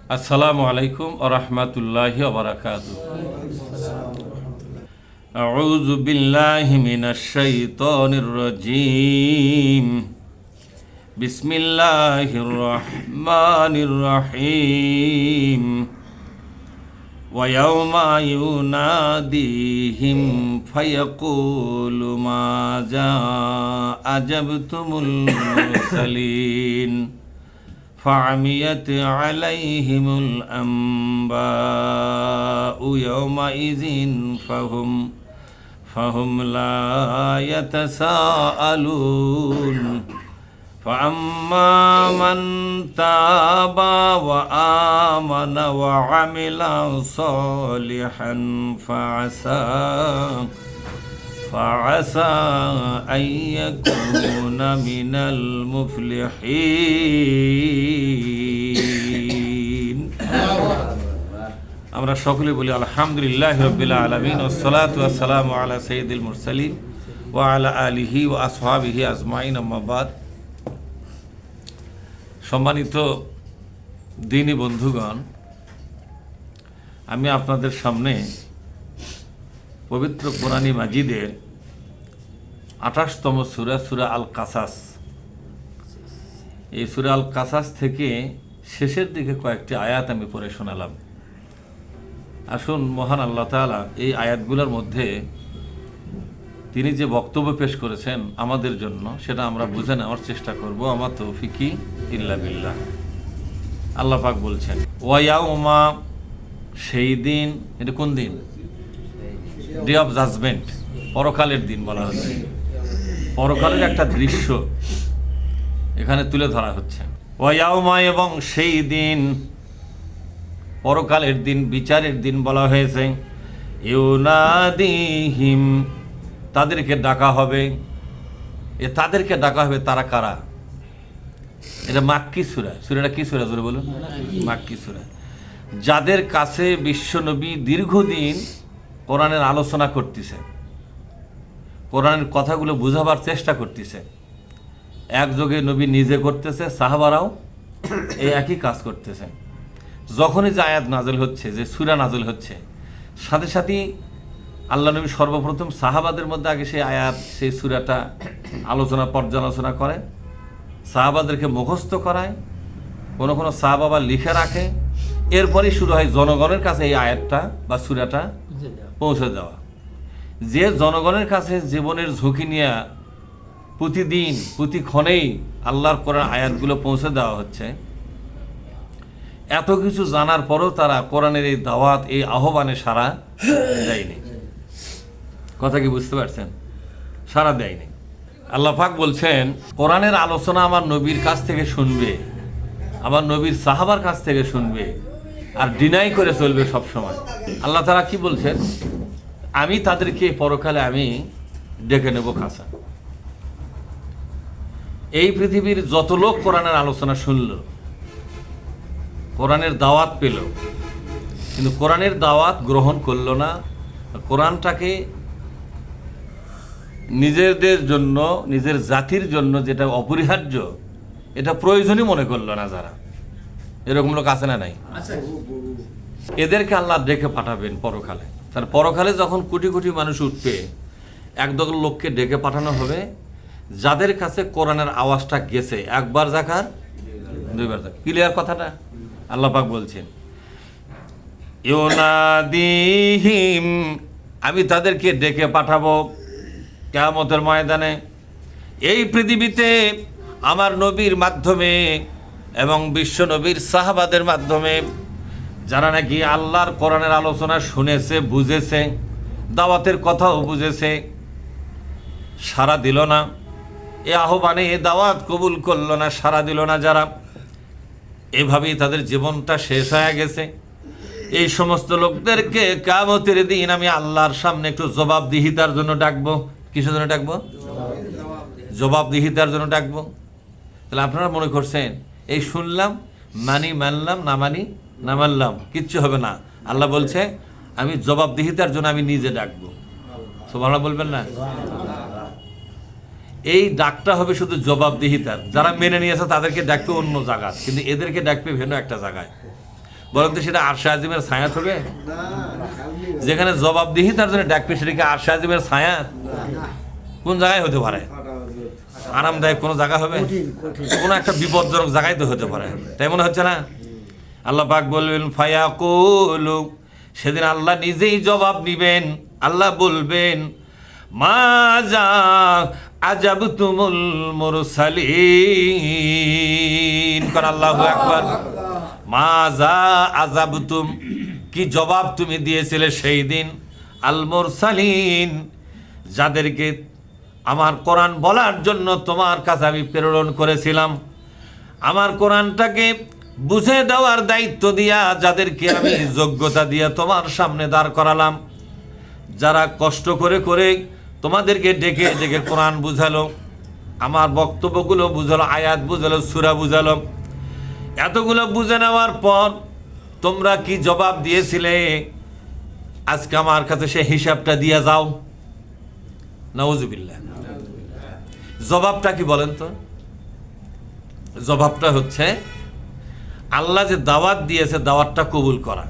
আসসালামু আলাইকুম ওয়া রাহমাতুল্লাহি ওয়া বারাকাতুহু। আউযু বিল্লাহি মিনাশ শাইতানির রাজীম। বিসমিল্লাহির রাহমানির রাহিম। ওয়া ইয়াওমা ইউনাদিহিম ফায়াকুলু মাজা আজাবতুমুল মুরসালিন فعميت عليهم الأنباء يومئذ فهم لا يتساءلون فأما من تاب وآمن وعمل صالحا فعسى أن يكون من المفلحين। আমরা সকলে বলি আলহামদুলিল্লাহি রাব্বিল আলামিন ওয়াস সালাতু ওয়াস সালামু আলা সাইয়্যিদিল মুরসালিন ওয়া আলা আলিহি ওয়া আসহাবিহি আজমাইন, আম্মা বাদ। সম্মানিত দ্বীনী বন্ধুগণ, আমি আপনাদের সামনে পবিত্র কোরআন মাজিদের 28তম সূরা সূরা আল কাসাস, এই সূরা আল কাসাস থেকে শেষের দিকে কয়েকটি আয়াত আমি পড়ে শোনালাম। আসুন মহান আল্লাহ তাআলা এই আয়াতগুলোর মধ্যে তিনি যে বক্তব্য পেশ করেছেন আমাদের জন্য, সেটা আমরা বুঝে নেওয়ার চেষ্টা করব। আমার তৌফিকি ইল্লা বিল্লাহ। আল্লাহ পাক বলছেন, ওয়া ইয়াউমা, সেই দিন। এটা কোন দিন? ডে অফ জাজমেন্ট, পরকালের দিন বলা হচ্ছে। পরকালের একটা দৃশ্য এখানে তুলে ধরা হচ্ছে। ওয়া ইয়াউমা, এবং সেই দিন, পরকালের দিন, বিচারের দিন বলা হয়েছে। ইউনাদিহিম, তাদেরকে ডাকা হবে। তাদেরকে ডাকা হবে, তারা কারা? এটা মাক্কি সূরা। সূরাটা কি সূরা জোরে বলুন? মাক্কি সূরা। যাদের কাছে বিশ্বনবী দীর্ঘদিন কোরআনের আলোচনা করতেছে, কোরআনের কথাগুলো বুঝাবার চেষ্টা করতেছে। একযোগে নবী নিজে করতেছে, সাহাবারাও এই একই কাজ করতেছে। যখনই যে আয়াত নাজেল হচ্ছে, যে সূরা নাজেল হচ্ছে, সাথে সাথেই আল্লাহ নবী সর্বপ্রথম সাহাবাদের মধ্যে আগে সেই আয়াত, সেই সূরাটা আলোচনা পর্যালোচনা করে, সাহাবাদেরকে মুখস্থ করায়, কোনো কোনো সাহাবা আবার লিখে রাখে। এরপরই শুরু হয় জনগণের কাছে এই আয়াতটা বা সূরাটা পৌঁছে দেওয়া। যে জনগণের কাছে জীবনের ঝুঁকি নিয়ে প্রতিদিন প্রতিক্ষণেই আল্লাহর কোরআন আয়াতগুলো পৌঁছে দেওয়া হচ্ছে, এত কিছু জানার পরেও তারা কোরআনের এই দাওয়াত, এই আহ্বানে সাড়া দেয়নি। কথা কি বুঝতে পারছেন? সাড়া দেয়নি। আল্লাহ পাক বলছেন, কোরআনের আলোচনা আমার নবীর কাছ থেকে শুনবে, আমার নবীর সাহাবার কাছ থেকে শুনবে, আর ডিনাই করে চলবে সব সময়। আল্লাহ তাআলা কি বলছেন? আমি তাদেরকে পরকালে আমি ডেকে নেব কাছে। এই পৃথিবীর যত লোক কোরআনের আলোচনা শুনল, কোরআনের দাওয়াত পেল, কিন্তু কোরআনের দাওয়াত গ্রহণ করল না, কোরআনটাকে নিজেদের জন্য, নিজের জাতির জন্য যেটা অপরিহার্য, এটা প্রয়োজনই মনে করল না যারা, এরকম লোক আছে না নাই? এদেরকে আল্লাহ ডেকে পাঠাবেন পরকালে। তার পরকালে যখন কোটি কোটি মানুষ উঠবে, একদল লোককে ডেকে পাঠানো হবে যাদের কাছে কোরআনের আওয়াজটা গেছে, একবার যাকার দুইবার যাক। ক্লিয়ার কথাটা? আল্লাহ পাক বলছেন, ইউনাদিহিম, আমি তাদেরকে ডেকে পাঠাবো কিয়ামতের ময়দানে। এই পৃথিবীতে আমার নবীর মাধ্যমে এবং বিশ্ব নবীর সাহাবাদের মাধ্যমে যারা নাকি আল্লাহর কোরআনের আলোচনা শুনেছে, বুঝেছে, দাওয়াতের কথাও বুঝেছে, সাড়া দিল না, এ আহ্বানে, এ দাওয়াত কবুল করল না, সাড়া দিল না যারা, এভাবেই তাদের জীবনটা শেষ হয়ে গেছে। এই সমস্ত লোকদেরকে কিয়ামতের দিন আমি আল্লাহর সামনে একটু জবাবদিহিতার জন্য ডাকবো। কিসের জন্য ডাকবো? জবাবদিহিতার জন্য ডাকবো। তাহলে আপনারা মনে করছেন এই শুনলাম, মানি মানলাম, না মানি না মানলাম, কিচ্ছু হবে না। আল্লাহ বলছে আমি জবাবদিহিতার জন্য আমি নিজে ডাকবো। সুবহানাল্লাহ বলবেন না? এই ডাকটা হবে শুধু জবাবদিহিতার। যারা মেনে নিয়েছে তাদেরকে ডাকবে অন্য জায়গায়, কিন্তু এদেরকে ডাকবে ভিন্ন একটা জায়গায়। বলেন তো সেটা আরশে আজিমের ছায়া হবে? যেখানে জবাবদিহি তার জন্য ডাকবে, সেটা কি আরশে আজিমের ছায়া? কোন জায়গায় হতে পারে? আরামদায়ক কোনো জায়গা হবে? কোনো একটা বিপজ্জনক জায়গায় তো হতে পারে, তাই মনে হচ্ছে না? আল্লাহ পাক বলবেন ফায়াকুলু, সেদিন আল্লাহ নিজেই জবাব নিবেন। আল্লাহ বলবেন মাজা আজাবতুমুল মুরসালিন, কারণ আল্লাহু আকবার। মাজা আজাবতুম, কি জবাব তুমি দিয়েছিলে সেই দিন, আল মুরসালিন, যাদেরকে আমার কোরআন বলার জন্য তোমার কাছে আমি প্রেরণ করেছিলাম। আমার কোরআনটাকে বুঝে দেওয়ার দায়িত্ব দিয়া যাদেরকে আমি যোগ্যতা দিয়ে তোমার সামনে দাঁড় করালাম, যারা কষ্ট করে করে তোমাদেরকে ডেকে ডেকে কোরআন বুঝালো, আমার বক্তব্যগুলো বুঝালো, আয়াত বুঝালো, সূরা বুঝালো, এতগুলো বুঝে নেওয়ার পর তোমরা কি জবাব দিয়েছিলে? আজকে আমার কাছে সে হিসাবটা দিয়ে যাও। নাউজুবিল্লাহ। জবাবটা কি বলেন তো? জবাবটা হচ্ছে আল্লাহ যে দাওয়াত দিয়েছে দাওয়াতটা কবুল করা।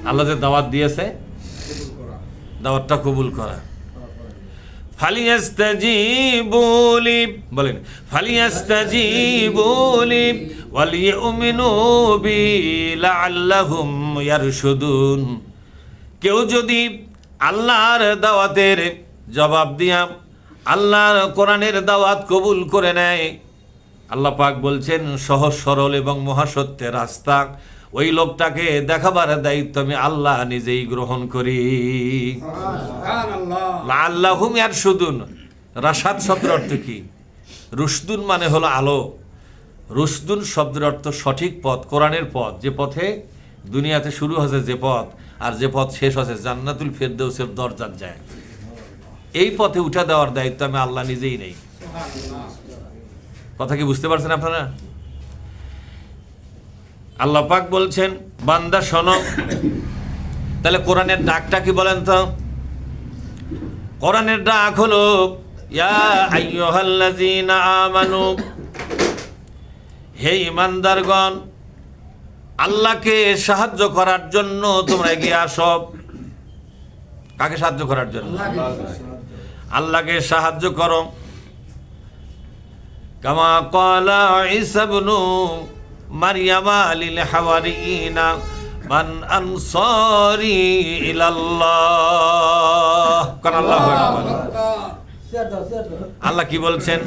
আল্লাহ যে দাওয়াত দিয়েছে দাওয়াতটা কবুল করা। ফালিয়াস্তাজিবু লি, বলেন ফালিয়াস্তাজিবু লি ওয়ালিউমিনু বি লাআল্লাহুম ইয়ারশুদুন। কেউ যদি আল্লাহর দাওয়াতের জবাব দিয়া আল্লাহর কোরআনের দাওয়াত কবুল করে নেয়, আল্লাহ পাক বলছেন সহজ সরল এবং মহাসত্যের রাস্তা, ওই লোকটাকে দেখাবার দায়িত্ব আমি আল্লাহ নিজেই গ্রহণ করি। লাআল্লাহুম ইয়ারশুদুন, রাশাদ শব্দের অর্থ কি? রুশদুন মানে হলো আলো। রুশদুন শব্দের অর্থ সঠিক পথ, কোরআনের পথ, যে পথে দুনিয়াতে শুরু হয়েছে যে পথ, আর যে পথ শেষ হয়েছে জান্নাতুল ফেরদৌসের দরজার যায়, এই পথে উঠা দেওয়ার দায়িত্ব আমি আল্লাহ নিজেই নেই। কথা কি বুঝতে পারছেন আপনারা? আল্লাহ পাক বলছেন বান্দা শোনো। তাহলে কোরআনের ডাকটা কি বলেন তো? কোরআনের ডাক হলো ইয়া আইয়ুহাল্লাযীনা আমানু, হে ঈমানদারগণ, আল্লাহকে সাহায্য করার জন্য তোমরা এগিয়ে আসো। কাকে সাহায্য করার জন্য? আল্লাহকে সাহায্য করো। কামা ক্বালা ঈসা ইবনু মারইয়ামা লিল হাওয়ারিয়িনা মান আনসারি ইলাল্লাহ। কারণ আল্লাহু আকবার। আল্লাহ কি বলছেন?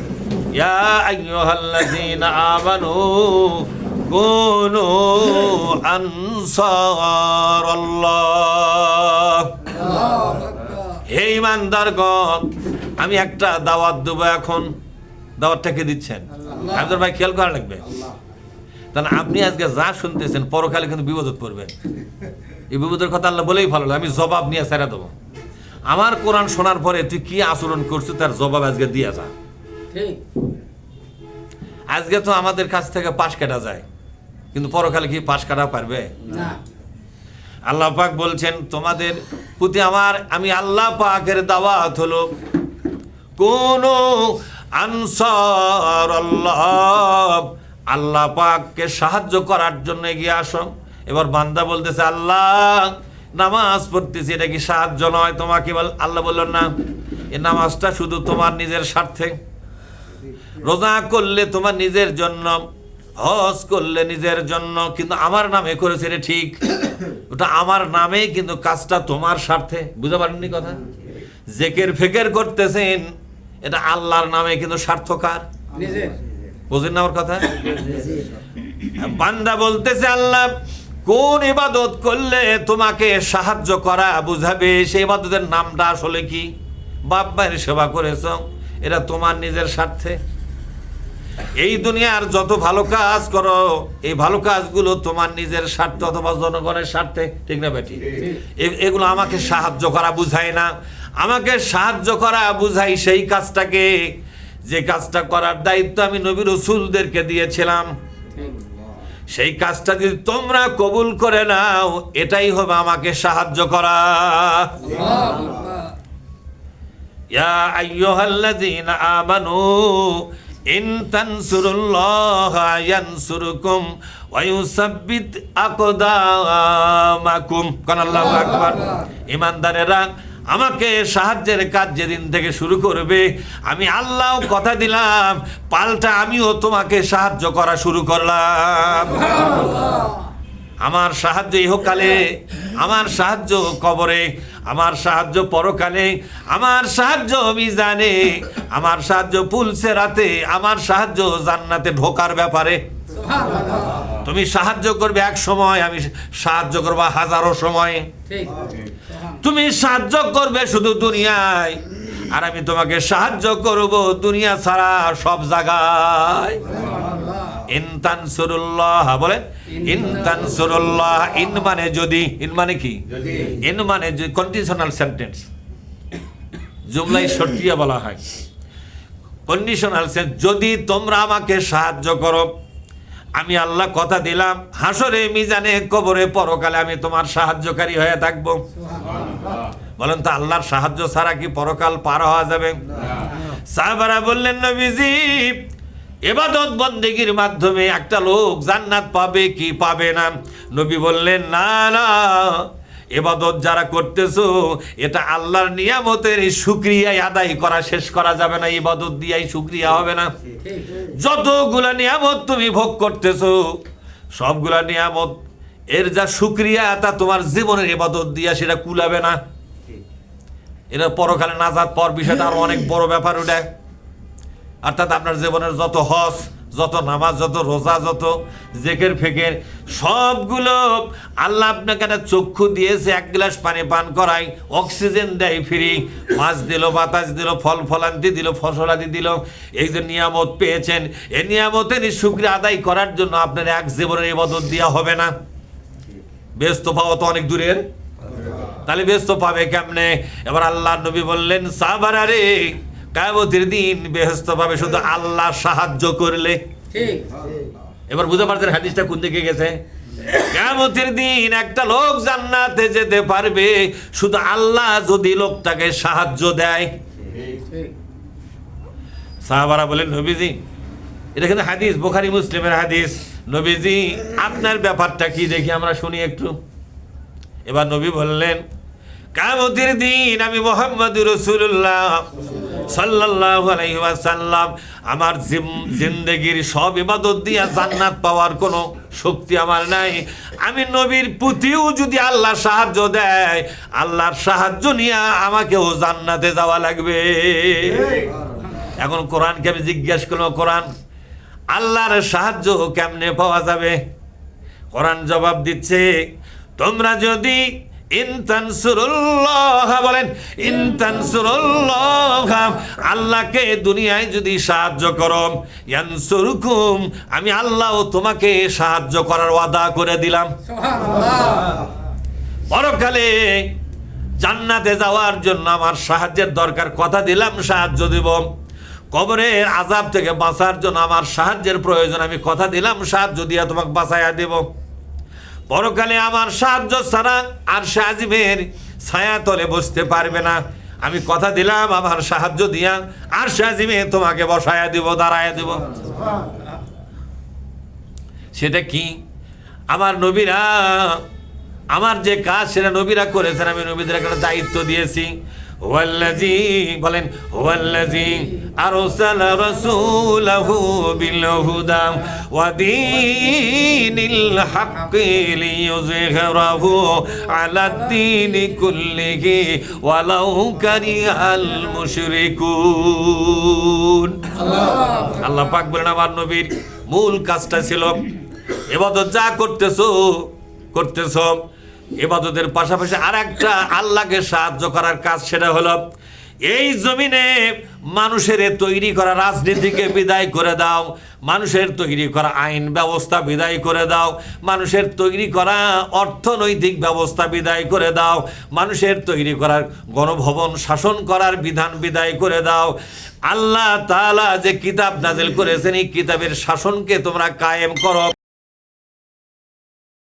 ইয়া আইয়ুহাল্লাযীনা আমানু কুনু আনসারাল্লাহ। হে ঈমানদারগণ, আমি একটা দাওয়াত দেব এখন। দাওয়াতটাকে দিচ্ছেন আব্দুল ভাই, খেয়াল করা লাগবে। তাহলে আপনি আজকে যা শুনতেছেন পরকালে কিন্তু বিপদত পড়বেন। এই বিপদের কথা আল্লাহ বলেই ভালো, আমি জবাব নিয়ে ছেড়ে দেবো। আমার কোরআন শোনার পরে তুই কি আচরণ করছিস তার জবাব আজকে দিয়ে যা। আজকে তো আমাদের কাছ থেকে পাশ কাটা যায়, কিন্তু পরকালে কি পাশ কাটা পারবে? আল্লাহ পাক বলছেন তোমাদের প্রতি আমি আল্লাহ পাকের দাওয়াত হলো কোন আনসার আল্লাহ, আল্লাহ পাককে সাহায্য করার জন্য এগিয়ে আসো। এবার বান্দা বলতেছে আল্লাহ নামাজ পড়তেছি, এটা কি সাহায্য নয় তোমাকে? আল্লাহ বললেন না, এই নামাজটা শুধু তোমার নিজের স্বার্থে। রোজা করলে তোমার নিজের জন্য, হজ করলে নিজের জন্য, কিন্তু আমার নামে করেছে রে, ঠিক ওটা আমার নামে, কিন্তু কাজটা তোমার স্বার্থে। বুঝতে পারেননি কথা? জেকের ফেকের করতেছেন, এটা আল্লাহর নামে, কিন্তু স্বার্থকার। বুঝেন না আমার কথা? বান্দা বলতেছে আল্লাহ কোন ইবাদত করলে তোমাকে সাহায্য করা বুঝাবে, সেই ইবাদতের নামটা আসলে কি? বাপ মায়ের সেবা করেছ, এটা তোমার নিজের স্বার্থে। এই দুনিয়ার যত ভালো কাজ করো, এই ভালো কাজগুলো তোমার নিজের স্বার্থে অথবা জনগণের স্বার্থে, ঠিক না বেটি? এগুলো আমাকে সাহায্য করা বুঝায় না। আমাকে সাহায্য করা বুঝাই সেই কাজটাকে, যে কাজটা করার দায়িত্ব আমি নবী রাসূলদেরকে দিয়েছিলাম। সেই কাজটা যদি তোমরা কবুল করে নাও, এটাই হবে আমাকে সাহায্য করা। ইয়া আইয়ুহাল্লাযীনা আমানু, ইন তানসুরুল্লাহা ইয়ানসুরকুম ওয়া ইউসাব্বিত আকদামাকুম। কোন আল্লাহু আকবার। ঈমানদারেরা, আমাকে সাহায্যের কাজ যেদিন থেকে শুরু করবে, আমি আল্লাহ কথা দিলাম, পাল্টা আমিও তোমাকে সাহায্য করা শুরু করলাম। আমার সাহায্য ইহকালে, আমার সাহায্য কবরে, আমার সাহায্য পরকালে, আমার সাহায্য মিজানে, আমার সাহায্য পুলসেরাতে, আমার সাহায্য জান্নাতে ঢোকার ব্যাপারে। তুমি সাহায্য করবে এক সময়, আমি সাহায্য করবো হাজারো সময়। তুমি সাহায্য করবে শুধু দুনিয়ায়, আর আমি তোমাকে সাহায্য করব দুনিয়া ছাড়া সব জায়গায়। ইন তানসুরুল্লাহ, বলেন ইন তানসুরুল্লাহ। ইন মানে যদি, ইন মানে কি? ইন মানে কন্ডিশনাল সেন্টেন্স, জুমলাই শর্তিয়া বলা হয়। কন্ডিশনাল সেন্টেন্স, যদি তোমরা আমাকে সাহায্য করো, আমি আল্লাহ কথা দিলাম, হাসরে মিজানে কবরে পরকালে আমি তোমার সাহায্যকারী হয়ে থাকবো। বলেন তো, আল্লাহর সাহায্য ছাড়া কি পরকাল পার হওয়া যাবে? সাহাবারা বললেন, নবীজি, ইবাদত বন্দেগীর মাধ্যমে একটা লোক জান্নাত পাবে কি পাবে না? নবী বললেন, না না, ইবাদত যারা করতেছো, এটা আল্লাহর নিয়ামতের শুকরিয়া আদায় করা শেষ করা যাবে না, ইবাদত দিয়াই শুকরিয়া হবে না। যতগুলা নিয়ামত তুমি ভোগ করতেছো, সবগুলা নিয়ামত এর যা শুকরিয়া, তা তোমার জীবনের ইবাদত দিয়া সেটা কুলাবে না। এটা পরকালে নাজাত পাওয়ার বিষয়টা আরো অনেক বড় ব্যাপার ওটা। অর্থাৎ আপনার জীবনের যত হজ, যত নামাজ, যত রোজা, যত জেকের ফেকের, সবগুলো আল্লাহ আপনাকে একটা চক্ষু দিয়েছে, এক গ্লাস পানি পান করাই, অক্সিজেন দেয় ফ্রি, মাছ দিল, বাতাস দিল, ফল ফলান্তি দিল, ফসলাদি দিল, এই যে নিয়ামত পেয়েছেন, এই নিয়ামতের শুকরিয়া আদায় করার জন্য আপনার এক জীবনের ইবাদত দেওয়া হবে না। ব্যস্ত পাওয়া তো অনেক দূরের, তাহলে ব্যস্ত পাবে কেমনে? এবার আল্লাহ নবী বললেন, সাহাবারা রে, কিয়ামতের দিন বেহেশত পাবে শুধু আল্লাহ সাহায্য করলে। এবার বুঝতে পারছেন হাদিসটা কোন দিকে গেছে? কিয়ামতের দিন একটা লোক জান্নাতে যেতে পারবে শুধু আল্লাহ যদি লোকটাকে সাহায্য দেয়। সাহাবারা বলেন, নবীজি, এটা কিন্তু হাদিস, বুখারী মুসলিমের হাদিস। নবীজি, আপনার ব্যাপারটা কি দেখি আমরা শুনি একটু। এবার নবী বললেন, কিয়ামতের দিন আমি মুহাম্মদুর রাসূলুল্লাহ সাল্লাল্লাহু আলাইহি ওয়াসাল্লাম আমার জিন্দেগীর সব ইবাদত দিয়া জান্নাত পাওয়ার কোনো শক্তি আমার নাই। আমি নবীর প্রতিও যদি আল্লাহ সাহায্য দেয়, আল্লাহর সাহায্য নিয়ে আমাকেও জান্নাতে যাওয়া লাগবে। এখন কোরআনকে আমি জিজ্ঞাসা করলাম, কোরআন আল্লাহর সাহায্য কেমনে পাওয়া যাবে? কোরআন জবাব দিচ্ছে, তোমরা যদি ইন তানসুরুল্লাহ, বলেন ইন তানসুরুল্লাহ, আল্লাহকে দুনিয়ায় যদি সাহায্য করো, ইয়ানসুরকুম, আমি আল্লাহ তোমাকে সাহায্য করার ওয়াদা করে দিলাম। পরকালে জান্নাতে যাওয়ার জন্য আমার সাহায্যের দরকার, কথা দিলাম সাহায্য দেব। কবরের আযাব থেকে বাঁচার জন্য আমার সাহায্যের প্রয়োজন, আমি কথা দিলাম সাহায্য দিয়া তোমাকে বাঁচাইয়া দেব। পরকালে আমার সাহায্য ছাড়া আরশে আজিমের ছায়া তলে বসতে পারবে না, আমি কথা দিলাম আমার সাহায্য দিয়া আরশে আজিমে তোমাকে বসায়া দিব, দাঁড়ায়া দিব। সেটা কি? আমার নবীরা, আমার যে কাজ সেটা নবীরা করেছেন, আমি নবীদের একটা দায়িত্ব দিয়েছি। হুয়াল্লাযী, বলেন হুয়াল্লাযী আরসালা রাসূলাহু বিল হুদা ওয়া দীনিল হাক্কি লিইয়ুযহিরাহু আলাদ দীনি কুল্লিহি ওয়ালাউ কারিহাল মুশরিকুন। আল্লাহ পাক বলেন, আমার নবীর মূল কাজটা ছিল ইবাদত যা করতেছো ইবাদতের পাশাপাশি আর একটা আল্লাহকে সাহায্য করার কাজ, সেটা হলো এই জমিনে মানুষের তৈরি করা রাজনীতিকে বিদায় করে দাও, মানুষের তৈরি করা আইন ব্যবস্থা বিদায় করে দাও, মানুষের তৈরি করা অর্থনৈতিক ব্যবস্থা বিদায় করে দাও, মানুষের তৈরি করার গণভবন শাসন করার বিধান বিদায় করে দাও। আল্লাহ তাআলা যে কিতাব নাজিল করেছেন, এই কিতাবের শাসনকে তোমরা কায়েম করো।